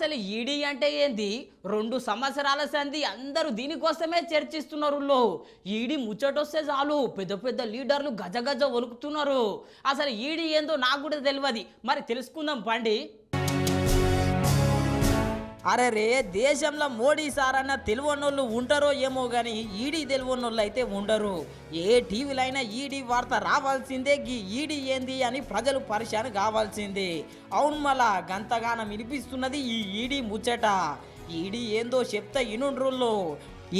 అసలు ఈడీ అంటే ఏంది? 2 సంవత్సరాల సంధి అందరూ దీనికోసమే చర్చిస్తున్నారు. ఈడీ ముచ్చటొస్తే చాలు పెద్ద పెద్ద లీడర్లు గజగజ వణుకుతున్నారు. అసలు ఈడీ ఏందో నాకు కూడా తెలియదు. మరి తెలుసుకుందాం పండి. అరే రే, దేశంలో మోడీ సార్ అన్న తెలివన్నోళ్ళు ఉంటారో ఏమో కానీ ఈడీ తెలివన్నోళ్ళు అయితే ఉండరు. ఏ టీవీలో అయినా ఈడీ వార్త రావాల్సిందే. ఈడీ ఏంది అని ప్రజలు పరిశాన్ కావాల్సిందే. అవును, మళ్ళా గంతగానం వినిపిస్తున్నది ఈ ఈడీ ముచ్చట. ఈడీ ఏందో చెప్తా ఇనుండ్రుల్లో.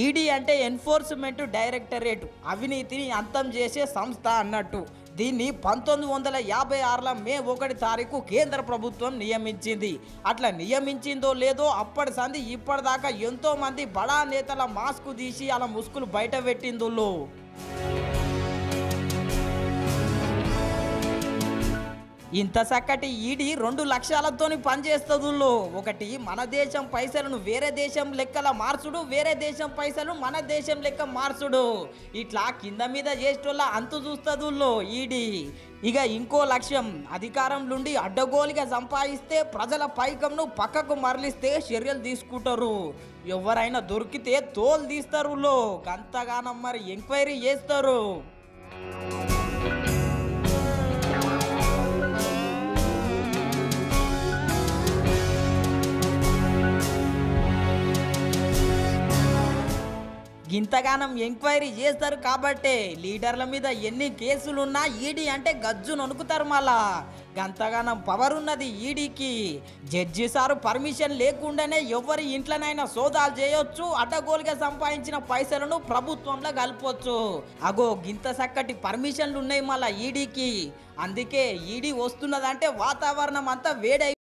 ఈడీ అంటే ఎన్ఫోర్స్మెంట్ డైరెక్టరేట్, అవినీతిని అంతం చేసే సంస్థ అన్నట్టు. దీన్ని 1956లో మే 1 తారీఖు కేంద్ర ప్రభుత్వం నియమించింది. అట్లా నియమించిందో లేదో అప్పటి సంది ఇప్పటిదాకా ఎంతో మంది బడా నేతల మాస్క్ తీసి అలా ముసుగులు బయట పెట్టిందో. ఇంత చక్కటి ఈడీ 2 లక్ష్యాలతోని పనిచేస్తుందో. ఒకటి, మన దేశం పైసలను వేరే దేశం లెక్కల మార్చుడు, వేరే దేశం పైసలు మన దేశం లెక్క మార్చుడు. ఇట్లా కింద మీద చేసేటోళ్ళ అంతు చూస్తుందో ఈడీ. ఇక ఇంకో లక్ష్యం, అధికారం నుండి అడ్డగోలుగా సంపాదిస్తే ప్రజల పైకంను పక్కకు మరలిస్తే చర్యలు తీసుకుంటారు. ఎవరైనా దొరికితే తోలు తీస్తారు. గంతగానం మరి ఎంక్వైరీ చేస్తారు. ఇంతగానం ఎంక్వైరీ చేస్తారు కాబట్టే లీడర్ల మీద ఎన్ని కేసులున్నా ఈడీ అంటే గజ్జు నొనుకుతారు. మళ్ళా గంతగానం పవర్ ఉన్నది ఈడీకి. జడ్జి సారు పర్మిషన్ లేకుండానే ఎవరి ఇంట్లోనైనా సోదాలు చేయొచ్చు. అడ్డగోలుగా సంపాదించిన పైసలను ప్రభుత్వంలో కలపొచ్చు. అగో గింత చక్కటి పర్మిషన్లు ఉన్నాయి మళ్ళా ఈడీకి. అందుకే ఈడీ వస్తున్నదంటే వాతావరణం అంతా వేడై